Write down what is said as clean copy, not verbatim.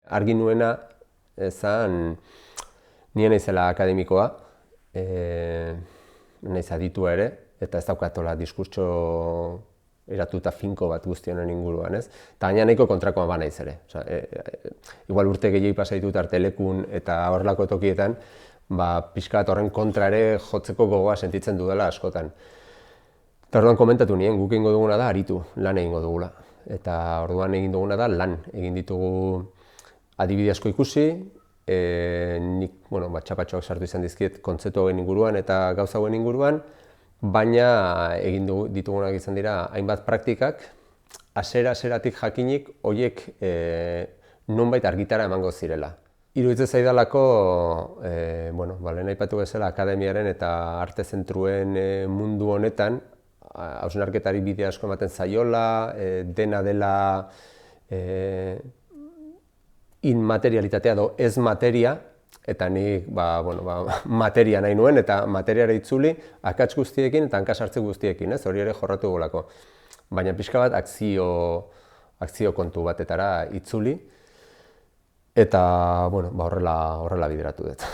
Argi nuena ezan, nien naizela akademikoa, naiz aditua ere, eta ez daukatola diskurtso eratuta finko bat guztionen inguruan, ez? Eta gaina nahiko kontrakoa ba naiz ere. Igual urte gehiago pasa ditut artelekun eta horrelako tokietan, pixka bat horren kontra ere jotzeko gogoa sentitzen dudala askotan. Eta orduan komentatu nien, guk egingo duguna da aritu, lan egingo dugula. Eta orduan egin duguna da lan, egin ditugu adibide asko ikusi, nik txapatxoak sartu izan dizkiet kontzeptu hauen inguruan eta gauza hauen inguruan, baina egin ditugunak izan dira hainbat praktikak, hasieratik jakinik horiek nonbait argitara emango zirela. Iruditzen zaidalako, lehen aipatu bezala akademiaren eta arte zentruen mundu honetan, hausnarketari bide asko ematen zaiola, dena dela inmaterialitatea edo ez materia, eta nik materia nahi nuen eta materiara itzuli akats guztiekin eta hankasartze guztiekin, ez? Hori ere jorratu dugulako. Baina pixka bat akzio kontu batetara itzuli eta horrela bideratu dut.